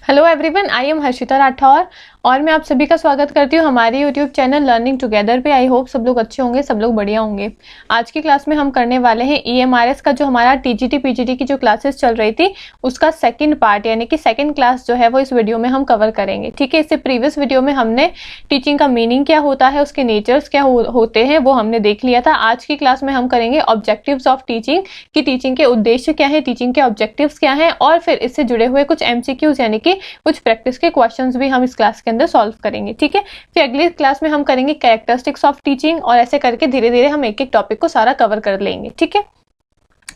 Hello everyone, I am Harshita Rathore और मैं आप सभी का स्वागत करती हूँ हमारे यूट्यूब चैनल लर्निंग टुगेदर पे। आई होप सब लोग अच्छे होंगे, सब लोग बढ़िया होंगे। आज की क्लास में हम करने वाले हैं EMRS का जो हमारा TGT PGT की जो क्लासेस चल रही थी उसका सेकंड पार्ट यानी कि सेकंड क्लास जो है वो इस वीडियो में हम कवर करेंगे। ठीक है, इससे प्रीवियस वीडियो में हमने टीचिंग का मीनिंग क्या होता है, उसके नेचर्स क्या होते हैं वो हमने देख लिया था। आज की क्लास में हम करेंगे ऑब्जेक्टिव्स ऑफ टीचिंग कि टीचिंग के उद्देश्य क्या है, टीचिंग के ऑब्जेक्टिव्स क्या है, और फिर इससे जुड़े हुए कुछ MCQs यानी कि कुछ प्रैक्टिस के क्वेश्चंस भी हम इस क्लास के अंदर सॉल्व करेंगे। ठीक है, फिर अगली क्लास में हम करेंगे कैरेक्टरिस्टिक्स ऑफ टीचिंग और ऐसे करके धीरे धीरे हम एक एक टॉपिक को सारा कवर कर लेंगे। ठीक है,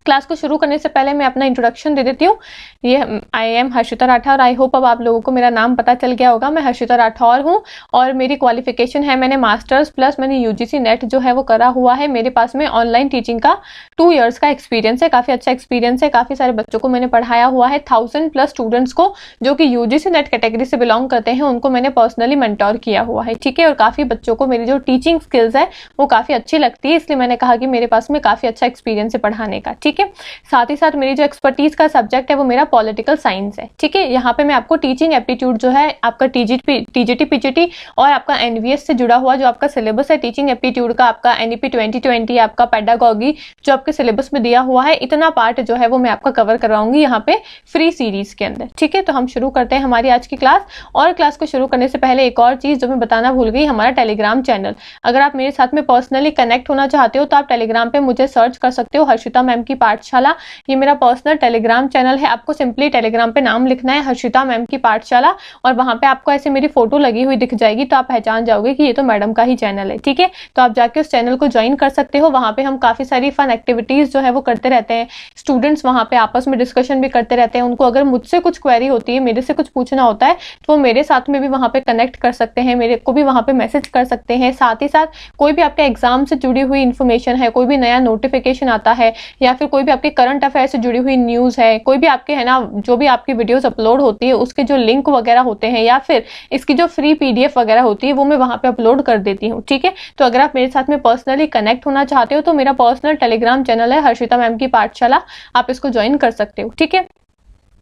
क्लास को शुरू करने से पहले मैं अपना इंट्रोडक्शन दे देती हूँ। ये I am Harshita Rathore. I hope अब आप लोगों को मेरा नाम पता चल गया होगा। मैं हर्षिता राठौर हूँ और मेरी क्वालिफिकेशन है, मैंने मास्टर्स प्लस मैंने UGC नेट जो है वो करा हुआ है। मेरे पास में ऑनलाइन टीचिंग का 2 इयर्स का एक्सपीरियंस है, काफ़ी अच्छा एक्सपीरियंस है। काफ़ी सारे बच्चों को मैंने पढ़ाया हुआ है। 1000+ स्टूडेंट्स को जो कि UGC नेट कैटेगरी से बिलोंग करते हैं उनको मैंने पर्सनली मेंटोर किया हुआ है। ठीक है, और काफ़ी बच्चों को मेरी जो टीचिंग स्किल्स है वो काफ़ी अच्छी लगती है, इसलिए मैंने कहा कि मेरे पास में काफ़ी अच्छा एक्सपीरियंस है पढ़ाने का। ठीक है, साथ ही साथ मेरी जो एक्सपर्टीज का सब्जेक्ट है वो मेरा पॉलिटिकल साइंस है। ठीक है, यहाँ पे मैं आपको टीचिंग एप्टीट्यूड जो है आपका TGT PGT और आपका NVS से जुड़ा हुआ जो आपका सिलेबस है टीचिंग एप्टीट्यूड का, आपका NEP 2020, आपका पेडागॉगी जो आपके सिलेबस में दिया हुआ है, इतना पार्ट जो है वो मैं आपका कवर करवाऊंगी यहाँ पे फ्री सीरीज के अंदर। ठीक है, तो हम शुरू करते हैं हमारी आज की क्लास। और क्लास को शुरू करने से पहले एक और चीज जो मैं बताना भूल गई, हमारा टेलीग्राम चैनल। अगर आप मेरे साथ में पर्सनली कनेक्ट होना चाहते हो तो आप टेलीग्राम पे मुझे सर्च कर सकते हो, हर्षिता मैम की पाठशाला। ये मेरा पर्सनल टेलीग्राम चैनल है। आपको सिंपली टेलीग्राम पे नाम लिखना है हर्षिता मैम की पाठशाला और वहां पे आपको ऐसे मेरी फोटो लगी हुई दिख जाएगी, तो आप पहचान जाओगे कि ये तो मैडम का ही चैनल है। ठीक है, तो आप जाके उस चैनल को ज्वाइन कर सकते हो। वहां पे हम काफी सारी फन एक्टिविटीज जो है वो करते रहते हैं। स्टूडेंट्स वहां पे आपस में डिस्कशन भी करते रहते हैं। उनको अगर मुझसे कुछ क्वेरी होती है, मेरे से कुछ पूछना होता है, तो वो मेरे साथ में भी वहां पे कनेक्ट कर सकते हैं, मेरे को भी वहां पे मैसेज कर सकते हैं। साथ ही साथ कोई भी आपके एग्जाम से जुड़ी हुई इंफॉर्मेशन है, कोई भी नया नोटिफिकेशन आता है या फिर कोई भी आपके करंट अफेयर से जुड़ी हुई न्यूज है, कोई भी आपके है ना जो भी आपकी वीडियोस अपलोड होती है उसके जो लिंक वगैरह होते हैं या फिर इसकी जो फ्री PDF वगैरह होती है वो मैं वहां पे अपलोड कर देती हूँ। ठीक है, तो अगर आप मेरे साथ में पर्सनली कनेक्ट होना चाहते हो तो मेरा पर्सनल टेलीग्राम चैनल है हर्षिता मैम की पाठशाला, आप इसको ज्वाइन कर सकते हो। ठीक है,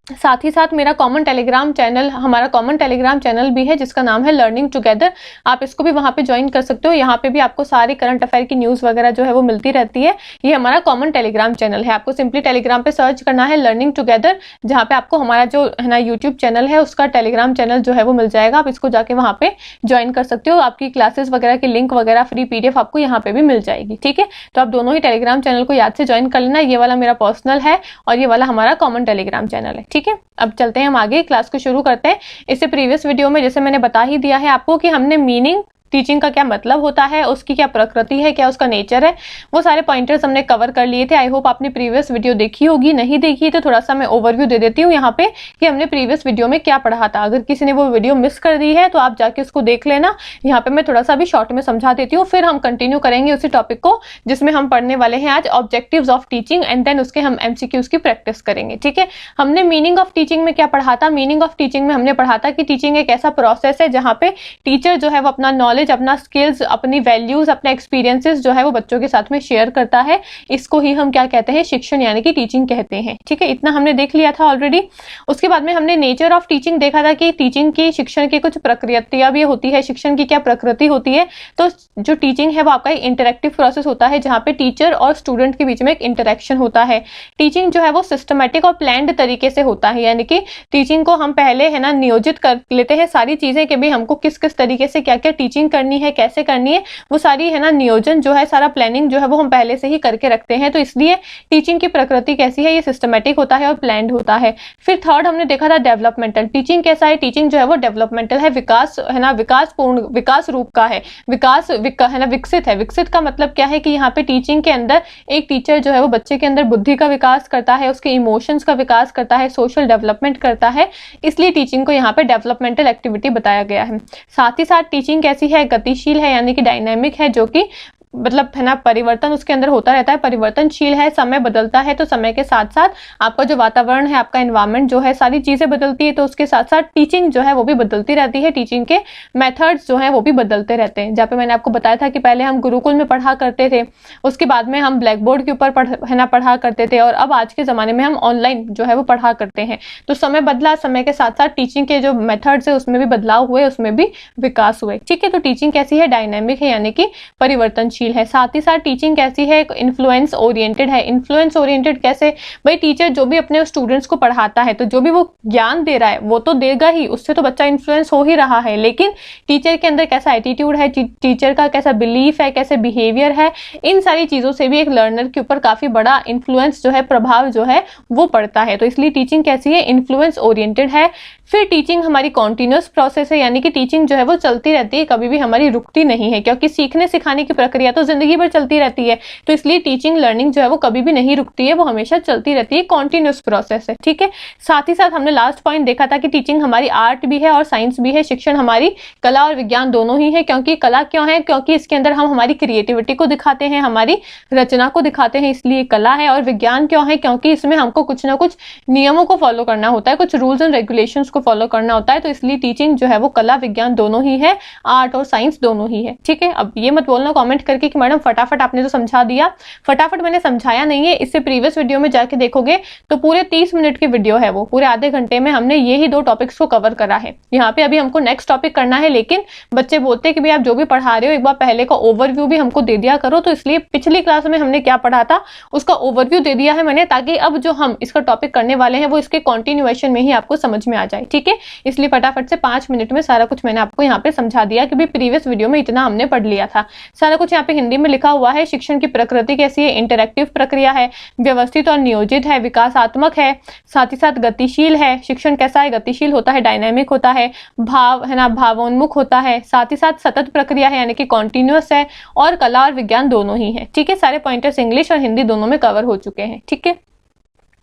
साथ ही साथ मेरा कॉमन टेलीग्राम चैनल, हमारा कॉमन टेलीग्राम चैनल भी है जिसका नाम है लर्निंग टुगेदर। आप इसको भी वहां पे ज्वाइन कर सकते हो। यहाँ पे भी आपको सारी करंट अफेयर की न्यूज वगैरह जो है वो मिलती रहती है। ये हमारा कॉमन टेलीग्राम चैनल है। आपको सिंपली टेलीग्राम पे सर्च करना है लर्निंग टुगेदर, जहाँ पे आपको हमारा जो है ना यूट्यूब चैनल है उसका टेलीग्राम चैनल जो है वो मिल जाएगा। आप इसको जाके वहाँ पे ज्वाइन कर सकते हो। आपकी क्लासेस वगैरह की लिंक वगैरह फ्री PDF आपको यहाँ पे भी मिल जाएगी। ठीक है, तो आप दोनों ही टेलीग्राम चैनल को याद से ज्वाइन कर लेना। ये वाला मेरा पर्सनल है और ये वाला हमारा कॉमन टेलीग्राम चैनल है। ठीक है, अब चलते हैं हम आगे, क्लास को शुरू करते हैं। इससे प्रीवियस वीडियो में जैसे मैंने बता ही दिया है आपको कि हमने मीनिंग टीचिंग का क्या मतलब होता है, उसकी क्या प्रकृति है, क्या उसका नेचर है, वो सारे पॉइंटर्स हमने कवर कर लिए थे। आई होप आपने प्रीवियस वीडियो देखी होगी। नहीं देखी तो थोड़ा सा मैं ओवरव्यू दे देती हूँ यहाँ पे कि हमने प्रीवियस वीडियो में क्या पढ़ा था। अगर किसी ने वो वीडियो मिस कर दी है तो आप जाके उसको देख लेना। यहाँ पे मैं थोड़ा सा भी शॉर्ट में समझा देती हूँ, फिर हम कंटिन्यू करेंगे उसी टॉपिक को जिसमें हम पढ़ने वाले हैं आज objectives of teaching, and then उसके हम MCQs की प्रैक्टिस करेंगे। ठीक है, हमने मीनिंग ऑफ टीचिंग में क्या पढ़ा था? मीनिंग ऑफ टीचिंग में हमने पढ़ा था कि टीचिंग एक ऐसा प्रोसेस है जहाँ पे टीचर जो है वो अपना नॉलेज, अपना स्किल्स, अपनी वैल्यूज, अपने एक्सपीरियंसेस जो है वो बच्चों के साथ में शेयर करता है। इसको ही हम क्या कहते हैं? शिक्षण यानी कि टीचिंग कहते हैं। ठीक है, इतना हमने देख लिया था ऑलरेडी। उसके बाद में हमने नेचर ऑफ टीचिंग देखा था कि टीचिंग की, शिक्षण की कुछ प्रक्रिया भी होती है, शिक्षण की क्या प्रकृति होती है। तो जो टीचिंग है वो आपका एक इंटरेक्टिव प्रोसेस होता है जहाँ पे टीचर और स्टूडेंट के बीच में एक इंटरेक्शन होता है। टीचिंग जो है वो सिस्टमेटिक और प्लान्ड तरीके से होता है, यानी कि टीचिंग को हम पहले है ना नियोजित कर लेते हैं सारी चीजें कि भाई हमको किस किस तरीके से क्या क्या टीचिंग करनी है, कैसे करनी है, वो सारी है ना नियोजन जो है, सारा प्लानिंग जो है वो हम पहले से ही करके रखते हैं। तो इसलिए टीचिंग की प्रकृति कैसी है? ये सिस्टमेटिक होता है और प्लान्ड होता है। फिर थर्ड हमने देखा था डेवलपमेंटल। टीचिंग कैसा है? टीचिंग जो है वो डेवलपमेंटल है, विकास है ना, विकासपूर्ण, विकास रूप का है, है ना, विकसित है। विकसित का मतलब क्या है कि यहाँ पे टीचिंग के अंदर एक टीचर जो है वो बच्चे के अंदर बुद्धि का विकास करता है, उसके इमोशंस का विकास करता है, सोशल डेवलपमेंट करता है। इसलिए टीचिंग को यहाँ पे डेवलपमेंटल एक्टिविटी बताया गया है। साथ ही साथ टीचिंग कैसी है? गतिशील है, यानी कि डायनामिक है, जो कि मतलब है ना परिवर्तन उसके अंदर होता रहता है, परिवर्तनशील है, समय बदलता है, तो समय के साथ साथ आपका जो वातावरण है, आपका एनवायरमेंट जो है, सारी चीजें बदलती है, तो उसके साथ साथ टीचिंग जो है वो भी बदलती रहती है, टीचिंग के मेथड्स जो है वो भी बदलते रहते हैं। जहाँ पे मैंने आपको बताया था कि पहले हम गुरुकुल में पढ़ा करते थे, उसके बाद में हम ब्लैक बोर्ड के ऊपर है ना पढ़ा करते थे, और अब आज के जमाने में हम ऑनलाइन जो है वो पढ़ा करते हैं। तो समय बदला, समय के साथ साथ टीचिंग के जो मेथड्स है उसमें भी बदलाव हुए, उसमें भी विकास हुए। ठीक है, तो टीचिंग कैसी है, डायनेमिक है, यानी कि परिवर्तनशील है। साथ ही साथ टीचिंग कैसी है, इन्फ्लुएंस ओरिएंटेड है। इन्फ्लुएंस ओरिएंटेड कैसे, भाई टीचर जो भी अपने स्टूडेंट्स को पढ़ाता है, तो जो भी वो ज्ञान दे रहा है वो तो देगा ही, उससे तो बच्चा इन्फ्लुएंस हो ही रहा है, लेकिन टीचर के अंदर कैसा एटीट्यूड है, टीचर का कैसा बिलीफ है, कैसे बिहेवियर है, इन सारी चीजों से भी एक लर्नर के ऊपर काफी बड़ा इन्फ्लुएंस जो है, प्रभाव जो है वो पड़ता है। तो इसलिए टीचिंग कैसी है, इन्फ्लुएंस ओरिएंटेड है। फिर टीचिंग हमारी कॉन्टिन्यूअस प्रोसेस है, यानी कि टीचिंग जो है वो चलती रहती है, कभी भी हमारी रुकती नहीं है, क्योंकि सीखने सिखाने की प्रक्रिया तो जिंदगी भर चलती रहती है। तो इसलिए टीचिंग लर्निंग जो है वो कभी भी नहीं रुकती है, वो हमेशा चलती रहती है, कॉन्टिन्यूअस प्रोसेस है। ठीक है, साथ ही साथ हमने लास्ट पॉइंट देखा था कि टीचिंग हमारी आर्ट भी है और साइंस भी है, शिक्षण हमारी कला और विज्ञान दोनों ही है। क्योंकि कला क्यों है, क्योंकि इसके अंदर हम हमारी क्रिएटिविटी को दिखाते हैं, हमारी रचना को दिखाते हैं, इसलिए कला है। और विज्ञान क्यों है, क्योंकि इसमें हमको कुछ ना कुछ नियमों को फॉलो करना होता है, कुछ रूल्स एंड रेगुलेशंस को फॉलो करना होता है। तो इसलिए टीचिंग जो है वो कला विज्ञान दोनों ही है, आर्ट और साइंस दोनों ही है। ठीक है, अब ये मत बोलना कमेंट करके कि मैडम फटाफट आपने तो समझा दिया। फटाफट मैंने समझाया नहीं है, इससे प्रीवियस वीडियो में जाके देखोगे तो पूरे 30 मिनट की वीडियो है, वो पूरे आधे घंटे में हमने ये ही 2 टॉपिक्स को कवर करा है। यहाँ पे अभी हमको नेक्स्ट टॉपिक करना है, लेकिन बच्चे बोलते हैं कि भाई आप जो भी पढ़ा रहे हो एक बार पहले का ओवरव्यू भी हमको दे दिया करो, तो इसलिए पिछली क्लास में हमने क्या पढ़ा था उसका ओवरव्यू दे दिया है मैंने, ताकि अब जो हम इसका टॉपिक करने वाले हैं वो इसके कंटिन्यूएशन में ही आपको समझ में आ जाए। ठीक है, इसलिए फटाफट से 5 मिनट में सारा कुछ मैंने आपको यहाँ पे समझा दिया कि भाई प्रीवियस वीडियो में इतना हमने पढ़ लिया था। सारा कुछ यहाँ पे हिंदी में लिखा हुआ है। शिक्षण की प्रकृति कैसी है, इंटरैक्टिव प्रक्रिया है, व्यवस्थित और नियोजित है, विकासात्मक है, साथ ही साथ गतिशील है। शिक्षण कैसा है, गतिशील होता है, डायनामिक होता है, भाव है ना भावोन्मुख होता है, साथ ही साथ सतत प्रक्रिया है, यानी कि कॉन्टिन्यूअस है, और कला और विज्ञान दोनों ही है। ठीक है, सारे पॉइंटर्स इंग्लिश और हिंदी दोनों में कवर हो चुके हैं। ठीक है,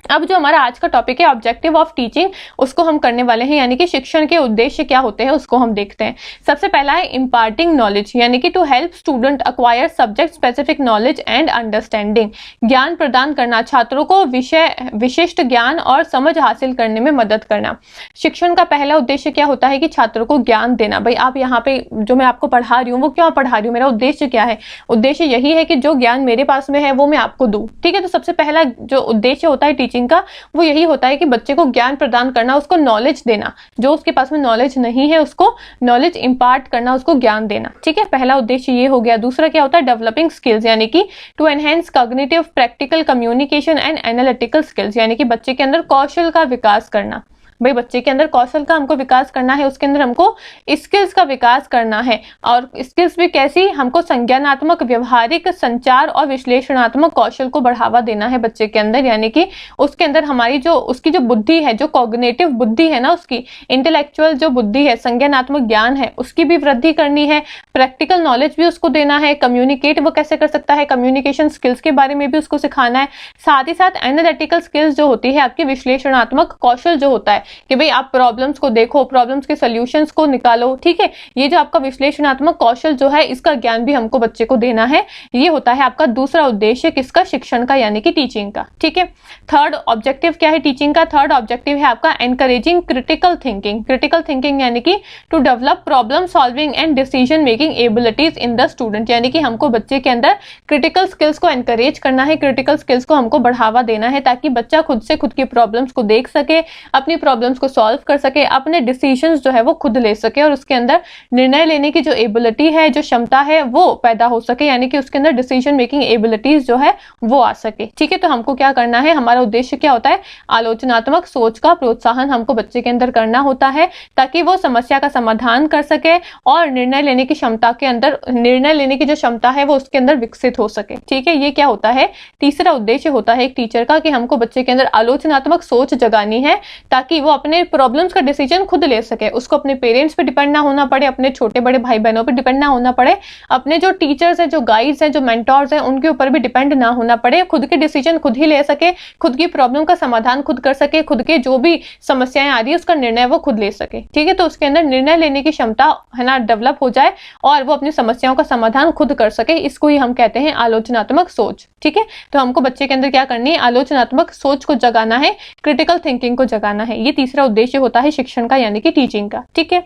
अब जो हमारा आज का टॉपिक है ऑब्जेक्टिव ऑफ टीचिंग, उसको हम करने वाले हैं, यानी कि शिक्षण के उद्देश्य क्या होते हैं उसको हम देखते हैं। सबसे पहला है इम्पार्टिंग नॉलेज, यानी कि to help student acquire subject specific knowledge and understanding. ज्ञान प्रदान करना, छात्रों को विशिष्ट ज्ञान और समझ हासिल करने में मदद करना। शिक्षण का पहला उद्देश्य क्या होता है कि छात्रों को ज्ञान देना। भाई आप यहाँ पे जो मैं आपको पढ़ा रही हूँ वो क्यों पढ़ा रही हूँ, मेरा उद्देश्य क्या है, उद्देश्य यही है कि जो ज्ञान मेरे पास में है वो मैं आपको दूं। ठीक है, तो सबसे पहला जो उद्देश्य होता है टीचिंग का वो यही होता है कि बच्चे को ज्ञान प्रदान करना, उसको नॉलेज देना, जो उसके पास में नॉलेज नहीं है उसको नॉलेज इंपार्ट करना, उसको ज्ञान देना। ठीक है, पहला उद्देश्य ये हो गया। दूसरा क्या होता है, डेवलपिंग स्किल्स, यानी कि to enhance cognitive, practical, communication and analytical skills, यानी कि बच्चे के अंदर कौशल का विकास करना। भाई बच्चे के अंदर कौशल का हमको विकास करना है, उसके अंदर हमको स्किल्स का विकास करना है। और स्किल्स भी कैसी, हमको संज्ञानात्मक, व्यवहारिक, संचार और विश्लेषणात्मक कौशल को बढ़ावा देना है बच्चे के अंदर, यानी कि उसके अंदर हमारी जो उसकी जो बुद्धि है, जो कॉग्निटिव बुद्धि है ना, उसकी इंटेलेक्चुअल जो बुद्धि है, संज्ञानात्मक ज्ञान है, उसकी भी वृद्धि करनी है। प्रैक्टिकल नॉलेज भी उसको देना है, कम्युनिकेट वो कैसे कर सकता है, कम्युनिकेशन स्किल्स के बारे में भी उसको सिखाना है। साथ ही साथ एनालिटिकल स्किल्स जो होती है आपकी, विश्लेषणात्मक कौशल जो होता है कि भाई आप प्रॉब्लम्स को देखो, प्रॉब्लम्स के सॉल्यूशंस को निकालो। ठीक है, ये जो आपका विश्लेषणात्मक कौशल जो है इसका ज्ञान भी हमको बच्चे को देना है। ये होता है आपका दूसरा उद्देश्य किसका, शिक्षण का, यानी कि टीचिंग का। ठीक है, थर्ड ऑब्जेक्टिव क्या है टीचिंग का, थर्ड ऑब्जेक्टिव है आपका encouraging critical thinking. Critical thinking यानी कि to develop problem solving and decision making abilities in the student, यानी कि हमको बच्चे के अंदर क्रिटिकल स्किल्स को एनकरेज करना है, क्रिटिकल स्किल्स को हमको बढ़ावा देना है, ताकि बच्चा खुद से खुद की प्रॉब्लम्स को देख सके, अपनी प्रॉब्लम्स को सॉल्व कर सके, अपने डिसीजंस जो है वो खुद ले सके, और उसके अंदर निर्णय लेने की जो एबिलिटी है, जो क्षमता है वो पैदा हो सके, यानी कि उसके अंदर डिसीजन मेकिंग एबिलिटीज जो है वो आ सके। ठीक है, तो हमको क्या करना है, हमारा उद्देश्य क्या होता है, आलोचनात्मक सोच का प्रोत्साहन हमको बच्चे के अंदर करना होता है, ताकि वो समस्या का समाधान कर सके और निर्णय लेने की क्षमता के अंदर, निर्णय लेने की जो क्षमता है वो उसके अंदर विकसित हो सके। ठीक है, ये क्या होता है, तीसरा उद्देश्य होता है एक टीचर का, कि हमको बच्चे के अंदर आलोचनात्मक सोच जगानी है, ताकि वो अपने प्रॉब्लम्स का डिसीजन खुद ले सके, उसको अपने पेरेंट्स पे डिपेंड ना होना पड़े, अपने छोटे बड़े भाई बहनों पे डिपेंड ना होना पड़े, अपने जो टीचर्स हैं, जो गाइड्स हैं, जो मेंटोर्स हैं, उनके ऊपर भी डिपेंड ना होना पड़े, खुद के डिसीजन खुद ही ले सके, खुद की प्रॉब्लम का समाधान खुद कर सके, खुद के जो भी समस्याएं आ रही है उसका निर्णय वो खुद ले सके। ठीक है, तो उसके अंदर निर्णय लेने की क्षमता है ना डेवलप हो जाए और वो अपनी समस्याओं का समाधान खुद कर सके, इसको ही हम कहते हैं आलोचनात्मक सोच। ठीक है, तो हमको बच्चे के अंदर क्या करनी है, आलोचनात्मक सोच को जगाना है, क्रिटिकल थिंकिंग को जगाना है। ये तीसरा उद्देश्य होता है शिक्षण का यानी कि टीचिंग का। ठीक है,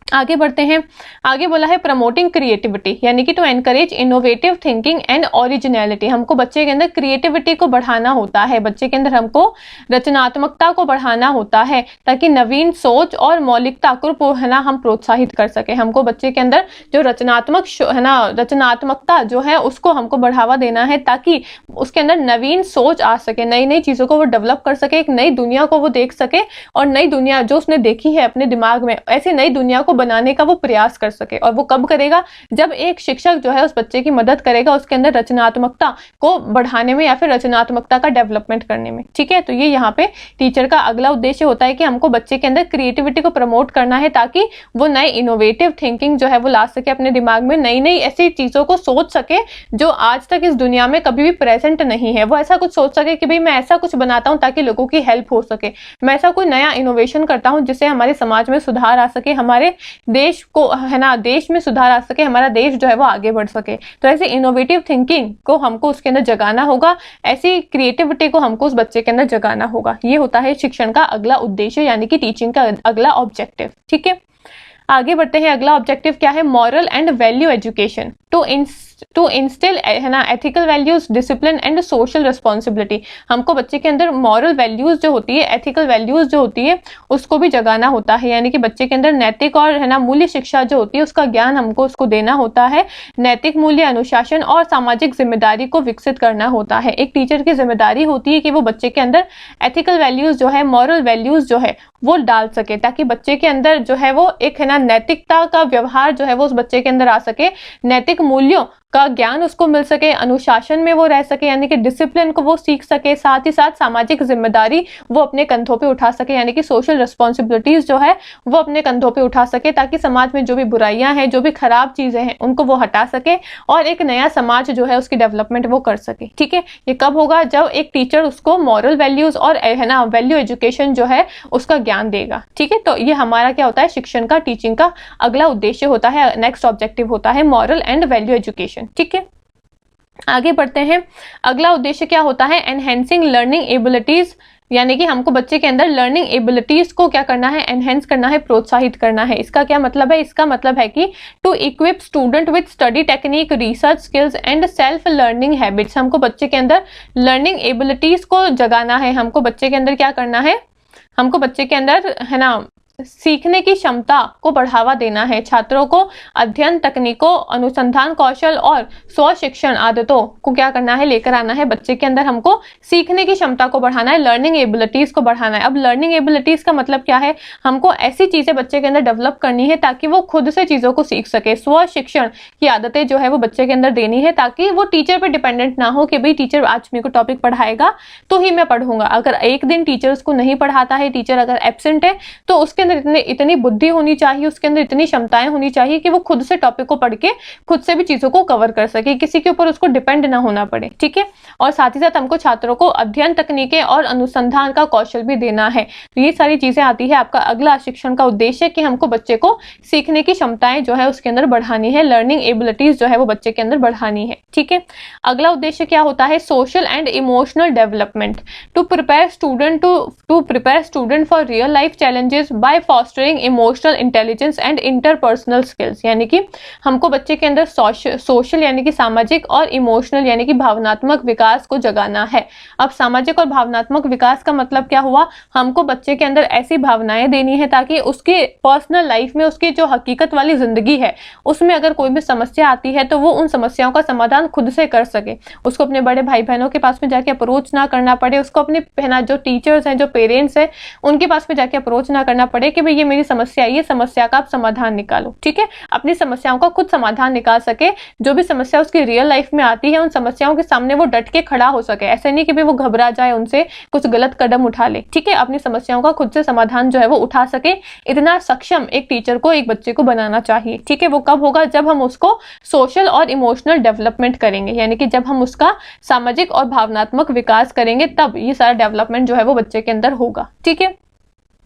आगे बढ़ते हैं। आगे बोला है प्रमोटिंग क्रिएटिविटी यानी कि to encourage innovative thinking and originality. हमको बच्चे के अंदर क्रिएटिविटी को बढ़ाना होता है, बच्चे के अंदर हमको रचनात्मकता को बढ़ाना होता है ताकि नवीन सोच और मौलिकता को है ना हम प्रोत्साहित कर सके। हमको बच्चे के अंदर जो रचनात्मकता जो है उसको हमको बढ़ावा देना है ताकि उसके अंदर नवीन सोच आ सके, नई नई चीजों को वो डेवलप कर सके, एक नई दुनिया को वो देख सके और नई दुनिया जो उसने देखी है अपने दिमाग में ऐसी नई दुनिया को बनाने का वो प्रयास कर सके। और वो कब करेगा, जब एक शिक्षक जो है उस बच्चे की मदद करेगा उसके अंदर रचनात्मकता को बढ़ाने में या फिर रचनात्मकता का डेवलपमेंट करने में। ठीक है, तो ये यहाँ पे टीचर का अगला उद्देश्य होता है कि हमको बच्चे के अंदर क्रिएटिविटी को प्रमोट करना है ताकि वो नए इनोवेटिव थिंकिंग जो है वो ला सके अपने दिमाग में, नई नई ऐसी चीजों को सोच सके जो आज तक इस दुनिया में कभी भी प्रेजेंट नहीं है। वो ऐसा कुछ सोच सके कि भाई मैं ऐसा कुछ बनाता हूँ ताकि लोगों की हेल्प हो सके, मैं ऐसा कोई नया इनोवेशन करता हूँ जिससे हमारे समाज में सुधार आ सके, हमारे देश को है ना देश में सुधार आ सके, हमारा देश जो है वो आगे बढ़ सके। तो ऐसी इनोवेटिव थिंकिंग को हमको उसके अंदर जगाना होगा, ऐसी क्रिएटिविटी को हमको उस बच्चे के अंदर जगाना होगा। ये होता है शिक्षण का अगला उद्देश्य यानी कि टीचिंग का अगला ऑब्जेक्टिव। ठीक है, आगे बढ़ते हैं। अगला ऑब्जेक्टिव क्या है, moral and value education to instil है ना ethical values, discipline and social responsibility. हमको बच्चे के अंदर मॉरल वैल्यूज जो होती है, एथिकल वैल्यूज जो होती है उसको भी जगाना होता है, यानी कि बच्चे के अंदर नैतिक और है ना मूल्य शिक्षा जो होती है उसका ज्ञान हमको उसको देना होता है। नैतिक मूल्य, अनुशासन और सामाजिक जिम्मेदारी को विकसित करना होता है। एक टीचर की जिम्मेदारी होती है कि वो बच्चे के अंदर एथिकल वैल्यूज जो है, मॉरल वैल्यूज जो है वो डाल सके ताकि बच्चे के अंदर जो है वो एक है ना नैतिकता का व्यवहार जो है वो उस बच्चे के अंदर आ सके, नैतिक मूल्यों का ज्ञान उसको मिल सके, अनुशासन में वो रह सके यानी कि डिसिप्लिन को वो सीख सके, साथ ही साथ सामाजिक जिम्मेदारी वो अपने कंधों पे उठा सके यानी कि सोशल रिस्पॉन्सिबिलिटीज जो है वो अपने कंधों पे उठा सके ताकि समाज में जो भी बुराइयां हैं, जो भी खराब चीजें हैं उनको वो हटा सके और एक नया समाज जो है उसकी डेवलपमेंट वो कर सके। ठीक है, ये कब होगा, जब एक टीचर उसको मॉरल वैल्यूज और है ना वैल्यू एजुकेशन जो है उसका ज्ञान देगा। ठीक है, तो ये हमारा क्या होता है, शिक्षण का, टीचिंग का अगला उद्देश्य होता है, नेक्स्ट ऑब्जेक्टिव होता है मॉरल एंड वैल्यू एजुकेशन। ठीक है, आगे बढ़ते हैं। अगला उद्देश्य क्या होता है, एनहेंसिंग लर्निंग एबिलिटीज, यानी कि हमको बच्चे के अंदर लर्निंग एबिलिटीज को क्या करना है, एनहेंस करना है, प्रोत्साहित करना है। इसका क्या मतलब है, इसका मतलब है कि to equip student with study technique, research skills and self learning habits. हमको बच्चे के अंदर लर्निंग एबिलिटीज को जगाना है, हमको बच्चे के अंदर क्या करना है, हमको बच्चे के अंदर है ना सीखने की क्षमता को बढ़ावा देना है। छात्रों को अध्ययन तकनीकों, अनुसंधान कौशल और स्व शिक्षण आदतों को क्या करना है, लेकर आना है। बच्चे के अंदर हमको सीखने की क्षमता को बढ़ाना है, लर्निंग एबिलिटीज को बढ़ाना है। अब लर्निंग एबिलिटीज का मतलब क्या है, हमको ऐसी चीजें बच्चे के अंदर डेवलप करनी है ताकि वो खुद से चीजों को सीख सके। स्व शिक्षण की आदतें जो है वो बच्चे के अंदर देनी है ताकि वो टीचर पे डिपेंडेंट ना हो कि भाई टीचर आज मेरे को टॉपिक पढ़ाएगा तो ही मैं पढ़ूंगा। अगर एक दिन टीचर उसको नहीं पढ़ाता है, टीचर अगर एब्सेंट है, तो उसके अंदर इतनी बुद्धि होनी चाहिए, उसके अंदर इतनी क्षमताएं होनी चाहिए कि वो खुद से टॉपिक को पढ़ के खुद से भी चीजों को कवर कर सके, किसी के ऊपर उसको डिपेंड ना होना पड़े। ठीक है, और साथ ही साथ हमको छात्रों को अध्ययन तकनीकें और अनुसंधान का कौशल भी देना है। तो ये सारी चीजें आती है आपका अगला शिक्षण का उद्देश्य कि हमको बच्चे को सीखने की क्षमताएं जो है उसके अंदर बढ़ानी है, लर्निंग एबिलिटीज जो है वो बच्चे के अंदर बढ़ानी है। ठीक है, अगला उद्देश्य क्या होता है, social and emotional development to prepare student for real life challenges by fostering emotional intelligence and interpersonal skills. यानी कि हमको बच्चे के अंदर सोशल यानी कि सामाजिक और इमोशनल यानी कि भावनात्मक विकास को जगाना है। अब सामाजिक और भावनात्मक विकास का मतलब क्या हुआ, हमको बच्चे के अंदर ऐसी भावनाएं देनी है ताकि उसके पर्सनल लाइफ में, उसकी जो हकीकत वाली जिंदगी है उसमें अगर कोई भी समस्या आती है तो वो उन समस्याओं का समाधान खुद से कर सके, उसको अपने बड़े भाई बहनों के पास में जाके अप्रोच ना करना पड़े, उसको अपने जो टीचर्स हैं, जो पेरेंट्स हैं उनके पास में जाके अप्रोच ना करना पड़े, पड़े कि भाई ये मेरी समस्या है, ये समस्या का आप समाधान निकालो। ठीक है, अपनी समस्याओं का खुद समाधान निकाल सके, जो भी समस्या उसकी रियल लाइफ में आती है उन समस्याओं के सामने वो डट के खड़ा हो सके। ऐसे नहीं कि भाई वो घबरा जाए, उनसे कुछ गलत कदम उठा ले। ठीक है, अपनी समस्याओं का खुद से समाधान जो है वो उठा सके, इतना सक्षम एक टीचर को, एक बच्चे को बनाना चाहिए। ठीक है, वो कब होगा? जब हम उसको सोशल और इमोशनल डेवलपमेंट करेंगे, यानी कि जब हम उसका सामाजिक और भावनात्मक विकास करेंगे, तब ये सारा डेवलपमेंट जो है वो बच्चे के अंदर होगा। ठीक है,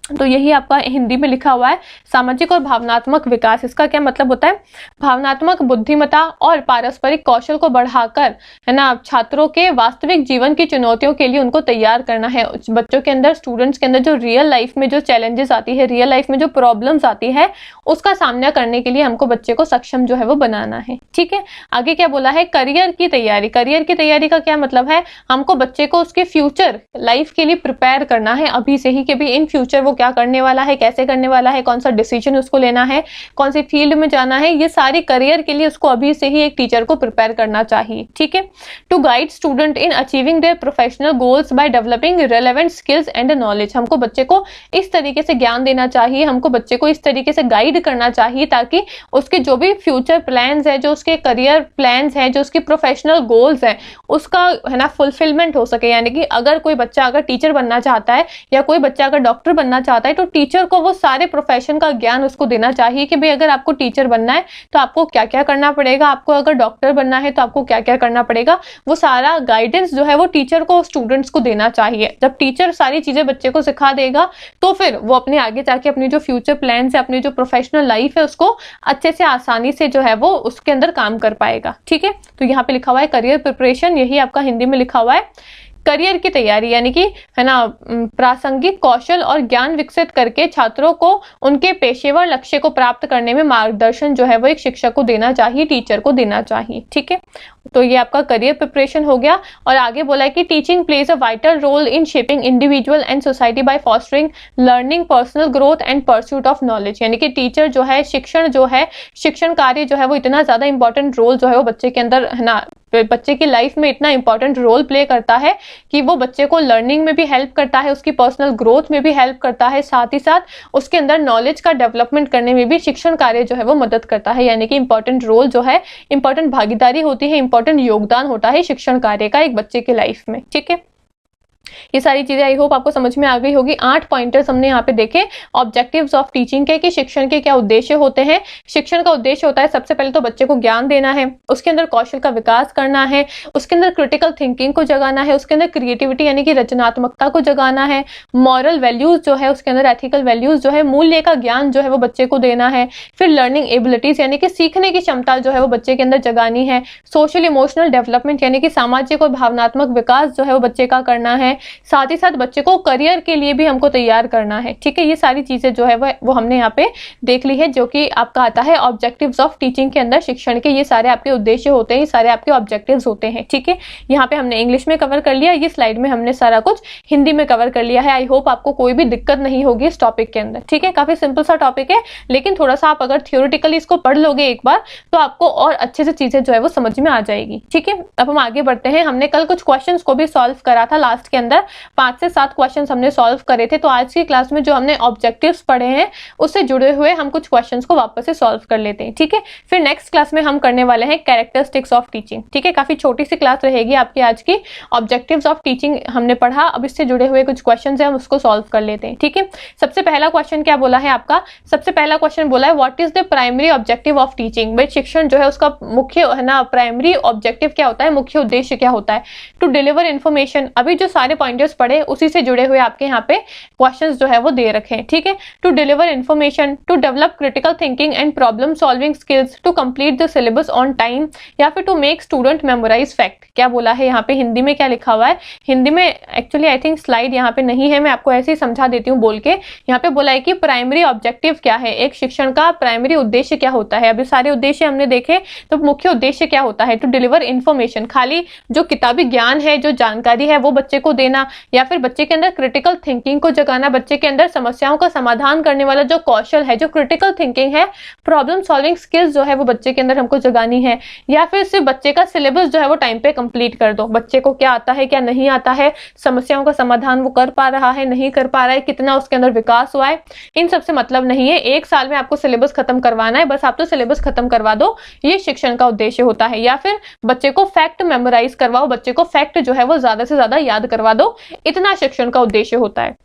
तो यही आपका हिंदी में लिखा हुआ है, सामाजिक और भावनात्मक विकास। इसका क्या मतलब होता है? भावनात्मक बुद्धिमत्ता और पारस्परिक कौशल को बढ़ाकर, है ना, छात्रों के वास्तविक जीवन की चुनौतियों के लिए उनको तैयार करना है। बच्चों के अंदर, स्टूडेंट्स के अंदर जो रियल लाइफ में जो चैलेंजेस आती है, रियल लाइफ में जो प्रॉब्लम्स आती है, उसका सामना करने के लिए हमको बच्चे को सक्षम जो है वो बनाना है। ठीक है, आगे क्या बोला है? करियर की तैयारी। करियर की तैयारी का क्या मतलब है? हमको बच्चे को उसके फ्यूचर लाइफ के लिए प्रिपेयर करना है अभी से ही, कि भाई इन फ्यूचर वो क्या करने वाला है, कैसे करने वाला है, कौन सा डिसीजन उसको लेना है, कौन सी फील्ड में जाना है, ये सारी करियर के लिए उसको अभी से ही एक टीचर को प्रिपेयर करना चाहिए। ठीक है, to guide student in achieving their professional goals by developing relevant skills and knowledge. हमको बच्चे को इस तरीके से ज्ञान देना चाहिए, हमको बच्चे को इस तरीके से गाइड करना चाहिए ताकि उसके जो भी फ्यूचर प्लान्स है, जो उसके करियर प्लान्स हैं, जो उसके प्रोफेशनल गोल्स हैं, उसका, है ना, फुलफिलमेंट हो सके। यानी कि अगर कोई बच्चा अगर टीचर बनना चाहता है या कोई बच्चा अगर डॉक्टर बनना चाहता है, तो टीचर को वो सारे प्रोफेशन का ज्ञान उसको देना चाहिए कि भाई अगर आपको टीचर बनना है तो आपको क्या क्या करना पड़ेगा, आपको अगर डॉक्टर बनना है तो आपको क्या क्या करना पड़ेगा। वो सारा गाइडेंस जो है वो टीचर को, स्टूडेंट्स को देना चाहिए। जब टीचर सारी चीजें बच्चे को सिखा देगा तो फिर वो अपने आगे जाके अपनी जो फ्यूचर प्लान है, अपनी जो प्रोफेशनल लाइफ है, उसको अच्छे से, आसानी से जो है वो उसके अंदर काम कर पाएगा। ठीक है, तो यहाँ पे लिखा हुआ है करियर प्रिपरेशन, यही आपका हिंदी में लिखा हुआ है। करियर की तैयारी यानी कि, है ना, प्रासंगिक कौशल और ज्ञान विकसित करके छात्रों को उनके पेशेवर लक्ष्य को प्राप्त करने में मार्गदर्शन जो है वो एक शिक्षक को देना चाहिए, टीचर को देना चाहिए। ठीक है, तो ये आपका करियर प्रिपरेशन हो गया। और आगे बोला है कि teaching plays a vital role in shaping individual and society by fostering learning, personal growth and pursuit of knowledge. यानी कि टीचर जो है, शिक्षण जो है, शिक्षण कार्य जो है वो इतना ज्यादा इंपॉर्टेंट रोल जो है वो बच्चे के अंदर, है ना, बच्चे की लाइफ में इतना इंपॉर्टेंट रोल प्ले करता है कि वो बच्चे को लर्निंग में भी हेल्प करता है, उसकी पर्सनल ग्रोथ में भी हेल्प करता है, साथ ही साथ उसके अंदर नॉलेज का डेवलपमेंट करने में भी शिक्षण कार्य जो है वो मदद करता है। यानी कि इंपॉर्टेंट रोल जो है, इंपॉर्टेंट भागीदारी होती है, इंपॉर्टेंट योगदान होता है शिक्षण कार्य का एक बच्चे के लाइफ में। ठीक है, ये सारी चीजें आई होप आपको समझ में आ गई होगी। 8 पॉइंटर्स हमने यहाँ पे देखे ऑब्जेक्टिव्स ऑफ टीचिंग के, कि शिक्षण के क्या उद्देश्य होते हैं। शिक्षण का उद्देश्य होता है सबसे पहले तो बच्चे को ज्ञान देना है, उसके अंदर कौशल का विकास करना है, उसके अंदर क्रिटिकल थिंकिंग को जगाना है, उसके अंदर क्रिएटिविटी यानी कि रचनात्मकता को जगाना है, मॉरल वैल्यूज जो है उसके अंदर, एथिकल वैल्यूज जो है, मूल्य का ज्ञान जो है वो बच्चे को देना है। फिर लर्निंग एबिलिटीज यानी कि सीखने की क्षमता जो है वो बच्चे के अंदर जगानी है। सोशल इमोशनल डेवलपमेंट यानी कि सामाजिक और भावनात्मक विकास जो है वो बच्चे का करना है। साथ ही साथ बच्चे को करियर के लिए भी हमको तैयार करना है। ठीक है, ये सारी चीजें जो है वो हमने यहाँ पे देख ली है, जो कि आपका आता है ऑब्जेक्टिव्स ऑफ टीचिंग के अंदर। शिक्षण के ये सारे आपके उद्देश्य होते हैं, ये सारे आपके ऑब्जेक्टिव्स होते हैं। ठीक है, यहाँ पे हमने इंग्लिश में कवर कर लिया, ये स्लाइड में हमने सारा कुछ हिंदी में कवर कर लिया है। आई होप आपको कोई भी दिक्कत नहीं होगी इस टॉपिक के अंदर। ठीक है, काफी सिंपल सा टॉपिक है, लेकिन थोड़ा सा आप अगर थियोरिटिकली इसको पढ़ लोगे एक बार तो आपको और अच्छे से चीजें जो है वो समझ में आ जाएगी। ठीक है, अब हम आगे बढ़ते हैं। हमने कल कुछ क्वेश्चंस को भी सॉल्व करा था लास्ट के अंदर, 5 से 7 क्वेश्चंस हमने सॉल्व करे थे। तो आज की क्लास में जो हमने ऑब्जेक्टिव्स पढ़े हैं उससे जुड़े हुए हम कुछ क्वेश्चंस को वापस से सॉल्व कर लेते हैं। ठीक है, फिर नेक्स्ट क्लास में हम करने वाले हैं कैरेक्टरिस्टिक्स ऑफ टीचिंग। ठीक है, काफी छोटी सी क्लास रहेगी आपकी आज की। ऑब्जेक्टिव्स ऑफ टीचिंग हमने पढ़ा, अब इससे जुड़े हुए कुछ क्वेश्चन है हम उसको सॉल्व कर लेते हैं। ठीक है, सबसे पहला क्वेश्चन क्या बोला है आपका? सबसे पहला क्वेश्चन बोला है what is the primary objective of teaching. भाई शिक्षण जो है उसका मुख्य, है ना, प्राइमरी ऑब्जेक्टिव क्या होता है, मुख्य उद्देश्य क्या होता है? To deliver information. अभी जो सारे पॉइंटर्स पढ़े उसी से जुड़े हुए आपके यहाँ पे क्वेश्चंस जो है वो दे रखे हैं। ठीक है, to deliver information, to develop critical thinking and problem solving skills, to complete the syllabus on time, या फिर to make student memorize fact. क्या बोला है यहाँ पे? हिंदी में क्या लिखा हुआ है? हिंदी में एक्चुअली आई थिंक स्लाइड यहाँ पे नहीं है, मैं आपको ऐसे ही समझा देती हूँ बोल के। यहाँ पे बोला है कि प्राइमरी ऑब्जेक्टिव क्या है, एक शिक्षण का प्राइमरी उद्देश्य क्या होता है। अभी सारे उद्देश्य हमने देखे, तो मुख्य उद्देश्य क्या होता है? टू डिलीवर इन्फॉर्मेशन, खाली जो किताबी ज्ञान है, जो जानकारी है वो बच्चे को देना देना, या फिर बच्चे के अंदर क्रिटिकल थिंकिंग को जगाना, बच्चे के अंदर समस्याओं का समाधान करने वाला जो कौशल है, जो क्रिटिकल थिंकिंग है, प्रॉब्लम सॉल्विंग स्किल्स जो है वो बच्चे के अंदर हमको जगानी है। या फिर सिर्फ बच्चे का सिलेबस जो है वो टाइम पे कंप्लीट कर दो, बच्चे को क्या आता है क्या नहीं आता है, समस्याओं का समाधान वो कर पा रहा है नहीं कर पा रहा है, कितना उसके अंदर विकास हुआ है, इन सबसे मतलब नहीं है। एक साल में आपको सिलेबस खत्म करवाना है, बस आप तो सिलेबस खत्म करवा दो, ये शिक्षण का उद्देश्य होता है। या फिर बच्चे को फैक्ट मेमोराइज करवाओ, बच्चे को फैक्ट जो है वो ज्यादा से ज्यादा याद करवा दो, इतना शिक्षण का उद्देश्य होता है।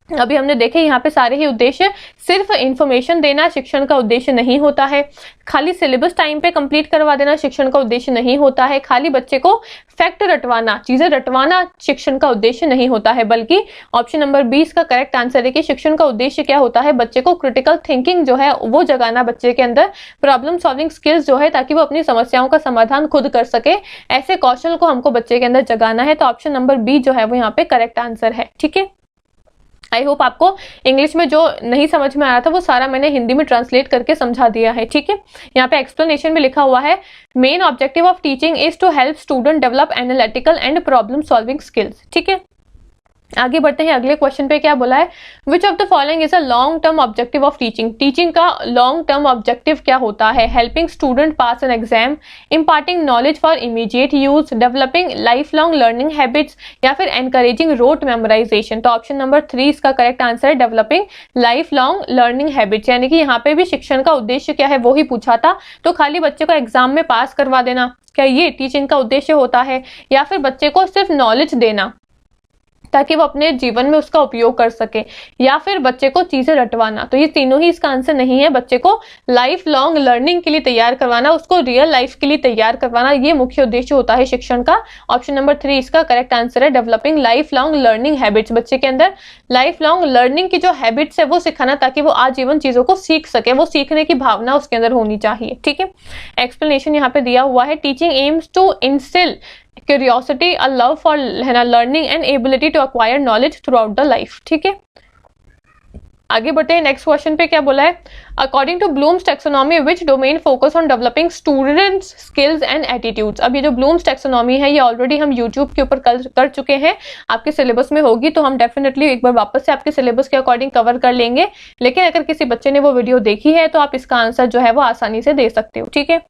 अभी हमने देखे यहाँ पे सारे ही उद्देश्य, सिर्फ इंफॉर्मेशन देना शिक्षण का उद्देश्य नहीं होता है, खाली सिलेबस टाइम पे कंप्लीट करवा देना शिक्षण का उद्देश्य नहीं होता है, खाली बच्चे को फैक्ट रटवाना, चीजें रटवाना शिक्षण का उद्देश्य नहीं होता है, बल्कि ऑप्शन नंबर 20 का करेक्ट आंसर है कि शिक्षण का उद्देश्य क्या होता है, बच्चे को क्रिटिकल थिंकिंग जो है वो जगाना, बच्चे के अंदर प्रॉब्लम सॉल्विंग स्किल्स जो है, ताकि वो अपनी समस्याओं का समाधान खुद कर सके, ऐसे कौशल को हमको बच्चे के अंदर जगाना है। तो ऑप्शन नंबर बी जो है वो यहाँ पे करेक्ट आंसर है। ठीक है, आई होप आपको इंग्लिश में जो नहीं समझ में आया था वो सारा मैंने हिंदी में ट्रांसलेट करके समझा दिया है। ठीक है, यहाँ पे एक्सप्लेनेशन में लिखा हुआ है, main objective of teaching is to help student develop analytical and problem solving skills. ठीक है, आगे बढ़ते हैं अगले क्वेश्चन पे। क्या बोला है, which of the following is a long term objective of teaching. Teaching का लॉन्ग टर्म ऑब्जेक्टिव क्या होता है, helping student pass an exam, imparting knowledge for immediate use, developing life long learning habits, या फिर एनकरेजिंग रोट मेमोराइजेशन। तो option number 3 इसका correct answer है, developing life long learning habits. यानी कि यहाँ पे भी शिक्षण का उद्देश्य क्या है वो ही पूछा था, तो खाली बच्चे को एग्जाम में पास करवा देना, क्या ये टीचिंग का उद्देश्य होता है, या फिर बच्चे को सिर्फ नॉलेज देना ताकि वो अपने जीवन में उसका उपयोग कर सके, या फिर बच्चे को चीजें रटवाना। तो ये तीनों ही इसका आंसर नहीं है, बच्चे को लाइफ लॉन्ग लर्निंग के लिए तैयार करवाना, उसको रियल लाइफ के लिए तैयार करवाना, ये मुख्य उद्देश्य होता है शिक्षण का। ऑप्शन नंबर 3 इसका करेक्ट आंसर है, developing life long learning habits. बच्चे के अंदर लाइफ लॉन्ग लर्निंग की जो हैबिट्स है वो सिखाना, ताकि वो आजीवन चीजों को सीख सके, वो सीखने की भावना उसके अंदर होनी चाहिए। ठीक है, एक्सप्लेनेशन यहाँ पे दिया हुआ है, teaching aims to instil curiosity, a love for learning and ability to acquire knowledge throughout the life। ठीक है, आगे बढ़ते हैं नेक्स्ट क्वेश्चन पे। क्या बोला है, according to Bloom's taxonomy which domain focus on developing students skills and attitudes. अब ये जो ब्लूम्स टैक्सोनॉमी है ये ऑलरेडी हम यूट्यूब के ऊपर कर चुके हैं, आपके सिलेबस में होगी, तो हम डेफिनेटली एक बार वापस से आपके सिलेबस के अकॉर्डिंग कवर कर लेंगे। लेकिन अगर किसी बच्चे ने वो वीडियो देखी है तो आप इसका आंसर जो है वो आसानी से दे सकते हो। ठीक है,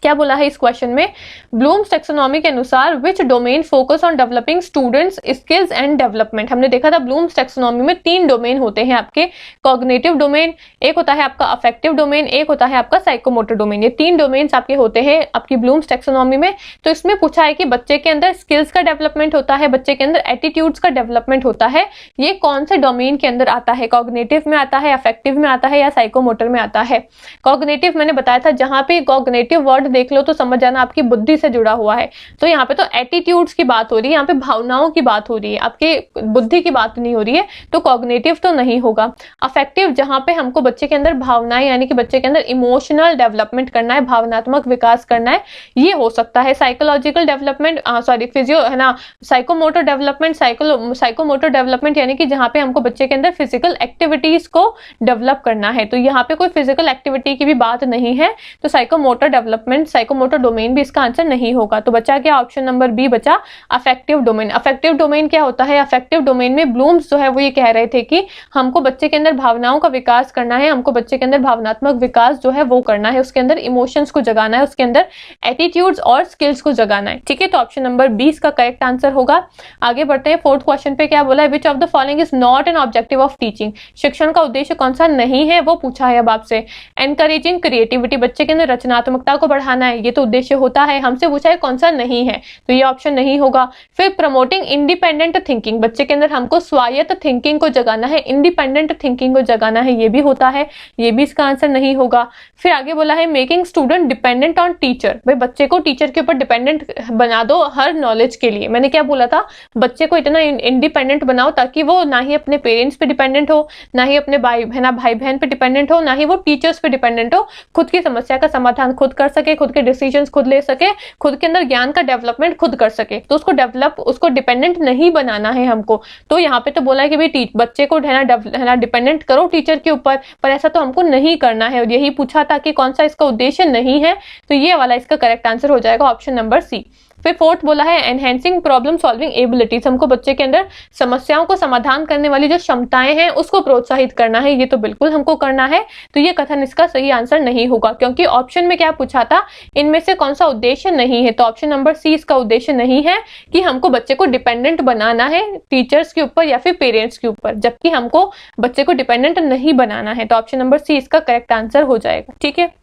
क्या बोला है इस क्वेश्चन में, ब्लूम्स टैक्सोनॉमी के अनुसार which domain focus on developing students skills and development. हमने देखा था ब्लूम्स टैक्सोनॉमी में 3 डोमेन होते हैं आपके, कॉग्निटिव डोमेन, एक होता है आपका अफेक्टिव डोमेन, एक होता है आपका साइकोमोटर डोमेन। ये 3 डोमेन्स आपके होते हैं आपकी ब्लूम्स टैक्सोनॉमी में। तो इसमें पूछा है कि बच्चे के अंदर स्किल्स का डेवलपमेंट होता है, बच्चे के अंदर एटीट्यूड्स का डेवलपमेंट होता है, ये कौन से डोमेन के अंदर आता है, कॉग्निटिव में आता है, अफेक्टिव में आता है, या साइकोमोटर में आता है। कॉग्निटिव मैंने बताया था, जहां पे कॉग्निटिव वर्ड देख लो तो समझ जाना आपकी बुद्धि से जुड़ा हुआ है, तो यहाँ पे तो एटीट्यूड्स की बात हो रही है, यहाँ पे भावनाओं की बात हो रही है, आपके बुद्धि की बात नहीं हो रही है, तो कॉग्निटिव तो नहीं होगा। अफेक्टिव, जहां पे हमको बच्चे के अंदर भावनाएं, यानी कि बच्चे के अंदर इमोशनल डेवलपमेंट करना है, भावनात्मक विकास करना है, ये हो सकता है। साइकोलॉजिकल डेवलपमेंट, सॉरी फिजियो है ना, साइकोमोटर डेवलपमेंट, साइकोमोटर डेवलपमेंट यानी कि जहां पे हमको बच्चे के अंदर फिजिकल एक्टिविटीज को डेवलप करना है, तो यहाँ पे कोई फिजिकल एक्टिविटी की भी बात नहीं है, तो साइकोमोटर डेवलपमेंट, साइकोमोटर डोमेन भी इसका आंसर नहीं होगा। तो बचा क्या, ऑप्शन नंबर बी बचा, अफेक्टिव डोमेन। अफेक्टिव डोमेन क्या होता है, अफेक्टिव डोमेन में ब्लूम्स जो है वो ये कह रहे थे कि हमको बच्चे के अंदर भावनाओं का विकास करना है, हमको बच्चे के अंदर भावनात्मक विकास जो है वो करना है, उसके अंदर इमोशंस को जगाना है, उसके अंदर एटीट्यूड्स और स्किल्स को जगाना है। ठीक है, तो ऑप्शन नंबर 20 का करेक्ट आंसर होगा। आगे बढ़ते हैं फोर्थ क्वेश्चन पे। क्या बोला है, which of the following is not an objective of teaching. शिक्षण का उद्देश्य कौन सा नहीं है वो पूछा है अब आपसे। एनकरेजिंग क्रिएटिविटी, बच्चे के अंदर रचनात्मकता को बढ़ाना है, ये तो उद्देश्य होता है। हमसे पूछा है कौन सा नहीं है, तो ये ऑप्शन नहीं होगा। फिर प्रमोटिंग इंडिपेंडेंट थिंकिंग, बच्चे के अंदर हमको स्वायत्त थिंकिंग को जगाना है, इंडिपेंडेंट थिंकिंग को जगाना है, ये भी होता है, ये भी इसका आंसर नहीं होगा। फिर आगे बोला है making student dependent on teacher, भाई बच्चे को टीचर के ऊपर डिपेंडेंट बना दो हर नॉलेज के लिए। मैंने क्या बोला था, बच्चे को इतना इंडिपेंडेंट बनाओ ताकि वो ना ही अपने पेरेंट्स पे डिपेंडेंट हो, ना ही अपने भाई बहन पे डिपेंडेंट हो, ना ही वो टीचर्स पे डिपेंडेंट हो, खुद की समस्या का समाधान खुद कर सके, खुद के डिसीजंस खुद ले सके, खुद के अंदर ज्ञान का डेवलपमेंट खुद कर सके। तो उसको डिपेंडेंट नहीं बनाना है हमको। तो यहाँ पे तो बोला है कि भाई बच्चे को डिपेंडेंट करो टीचर के ऊपर, पर ऐसा तो हमको नहीं करना है, और यही पूछा था कि कौन सा इसका उद्देश्य नहीं है, तो ये वाला इसका करेक्ट आंसर हो जाएगा ऑप्शन नंबर सी। फिर फोर्थ बोला है एनहेंसिंग प्रॉब्लम सॉल्विंग एबिलिटीज, हमको बच्चे के अंदर समस्याओं को समाधान करने वाली जो क्षमताएं हैं उसको प्रोत्साहित करना है, ये तो बिल्कुल हमको करना है। तो ये कथन इसका सही आंसर नहीं होगा, क्योंकि ऑप्शन में क्या पूछा था, इनमें से कौन सा उद्देश्य नहीं है, तो ऑप्शन नंबर सी इसका उद्देश्य नहीं है कि हमको बच्चे को डिपेंडेंट बनाना है टीचर्स के ऊपर या फिर पेरेंट्स के ऊपर, जबकि हमको बच्चे को डिपेंडेंट नहीं बनाना है। तो ऑप्शन नंबर सी इसका करेक्ट आंसर हो जाएगा। ठीक है,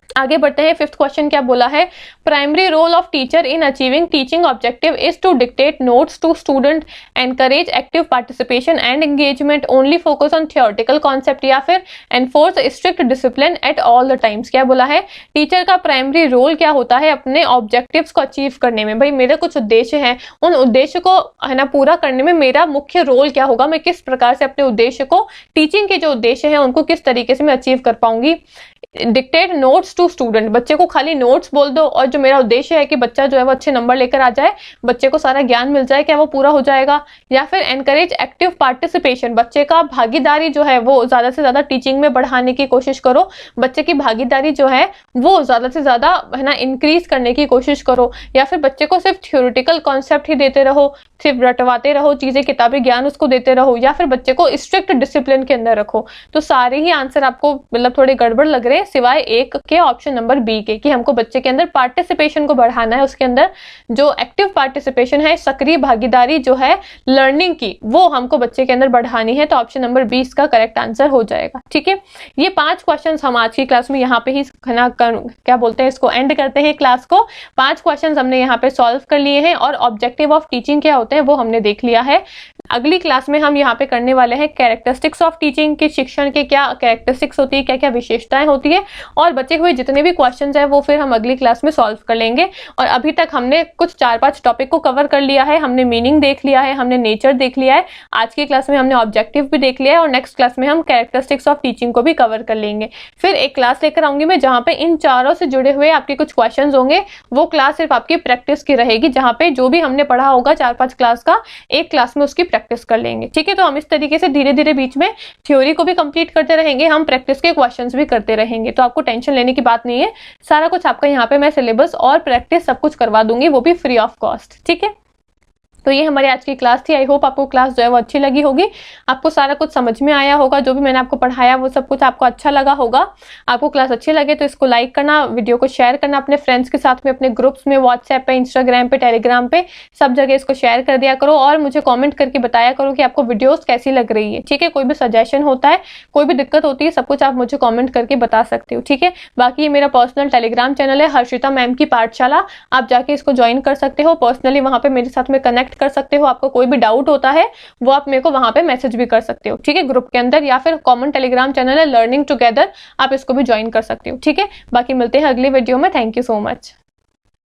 आगे बढ़ते हैं। फिफ्थ क्वेश्चन क्या बोला है, primary role of teacher in achieving teaching objective is to dictate notes to student, encourage active participation and engagement, only focus on theoretical concept या फिर enforce strict discipline at all the times. क्या बोला है, teacher का primary role क्या होता है अपने ऑब्जेक्टिव्स को अचीव करने में। भाई मेरे कुछ उद्देश्य हैं, उन उद्देश्य को है ना पूरा करने में मेरा मुख्य रोल क्या होगा, मैं किस प्रकार से अपने उद्देश्य को, टीचिंग के जो उद्देश्य हैं उनको किस तरीके से मैं अचीव कर पाऊंगी। डिक्टेट नोट्स टू स्टूडेंट, बच्चे को खाली नोट्स बोल दो और जो मेरा उद्देश्य है कि बच्चा जो है वो अच्छे नंबर लेकर आ जाए, बच्चे को सारा ज्ञान मिल जाए, क्या वो पूरा हो जाएगा। या फिर एनकरेज एक्टिव पार्टिसिपेशन, बच्चे का भागीदारी जो है वो ज्यादा से ज्यादा टीचिंग में बढ़ाने की कोशिश करो, बच्चे की भागीदारी जो है वो ज्यादा से ज्यादा है ना इंक्रीज करने की कोशिश करो। या फिर बच्चे को सिर्फ थ्योरेटिकल कॉन्सेप्ट ही देते रहो, सिर्फ रटवाते रहो चीजें, किताबी ज्ञान उसको देते रहो, या फिर बच्चे को स्ट्रिक्ट डिसिप्लिन के अंदर रखो। तो सारे ही आंसर आपको मतलब थोड़े गड़बड़ लग रहे हैं, सिवाय एक के, ऑप्शन नंबर बी के, कि हमको बच्चे के अंदर पार्टिसिपेशन को बढ़ाना है, उसके अंदर जो एक्टिव पार्टिसिपेशन है, सक्रिय भागीदारी जो है लर्निंग की, वो हमको बच्चे के अंदर बढ़ानी है। तो ऑप्शन नंबर बी इसका करेक्ट आंसर हो जाएगा। ठीक है, ये 5 क्वेश्चंस हम आज की क्लास में यहाँ पे ही क्या बोलते हैं इसको एंड करते हैं क्लास को। 5 क्वेश्चंस हमने यहाँ पे सॉल्व कर लिए हैं और ऑब्जेक्टिव ऑफ टीचिंग क्या होते हैं वो हमने देख लिया है। अगली क्लास में हम यहाँ पे करने वाले हैं कैरेक्टरिस्टिक्स ऑफ टीचिंग, की शिक्षण के क्या कैरेक्टरिस्टिक्स होती है, क्या क्या विशेषताएं होती है, और बचे हुए जितने भी क्वेश्चंस हैं वो फिर हम अगली क्लास में सॉल्व कर लेंगे। और अभी तक हमने कुछ 4-5 टॉपिक को कवर कर लिया है, हमने मीनिंग देख लिया है, हमने नेचर देख लिया है, आज की क्लास में हमने ऑब्जेक्टिव भी देख लिया है, और नेक्स्ट क्लास में हम कैरेक्टरिस्टिक्स ऑफ टीचिंग को भी कवर कर लेंगे। फिर एक क्लास लेकर आऊंगी मैं जहाँ पे इन चारों से जुड़े हुए आपके कुछ क्वेश्चन होंगे, वो क्लास सिर्फ आपकी प्रैक्टिस की रहेगी, जहाँ पे जो भी हमने पढ़ा होगा 4-5 क्लास का, एक क्लास में उसकी प्रैक्टिस कर लेंगे। ठीक है, तो हम इस तरीके से धीरे धीरे बीच में थ्योरी को भी कंप्लीट करते रहेंगे, हम प्रैक्टिस के क्वेश्चंस भी करते रहेंगे, तो आपको टेंशन लेने की बात नहीं है। सारा कुछ आपका यहाँ पे मैं सिलेबस और प्रैक्टिस सब कुछ करवा दूंगी, वो भी फ्री ऑफ कॉस्ट। ठीक है, तो ये हमारी आज की क्लास थी। आई होप आपको क्लास जो है वो अच्छी लगी होगी, आपको सारा कुछ समझ में आया होगा, जो भी मैंने आपको पढ़ाया वो सब कुछ आपको अच्छा लगा होगा। आपको क्लास अच्छी लगे तो इसको लाइक करना, वीडियो को शेयर करना अपने फ्रेंड्स के साथ में, अपने ग्रुप्स में, व्हाट्सएप पे, इंस्टाग्राम पे, टेलीग्राम पे, सब जगह इसको शेयर कर दिया करो, और मुझे कॉमेंट करके बताया करो कि आपको वीडियोज कैसी लग रही है। ठीक है, कोई भी सजेशन होता है, कोई भी दिक्कत होती है, सब कुछ आप मुझे कॉमेंट करके बता सकते हो। ठीक है, बाकी ये मेरा पर्सनल टेलीग्राम चैनल है हर्षिता मैम की पाठशाला, आप जाके इसको ज्वाइन कर सकते हो, पर्सनली वहां पे मेरे साथ में कनेक्ट कर सकते हो। आपको कोई भी डाउट होता है वो आप मेरे को वहां पे मैसेज भी कर सकते हो। ठीक है, ग्रुप के अंदर, या फिर कॉमन टेलीग्राम चैनल है लर्निंग टुगेदर, आप इसको भी ज्वाइन कर सकते हो। ठीक है, बाकी मिलते हैं अगली वीडियो में। Thank you so much.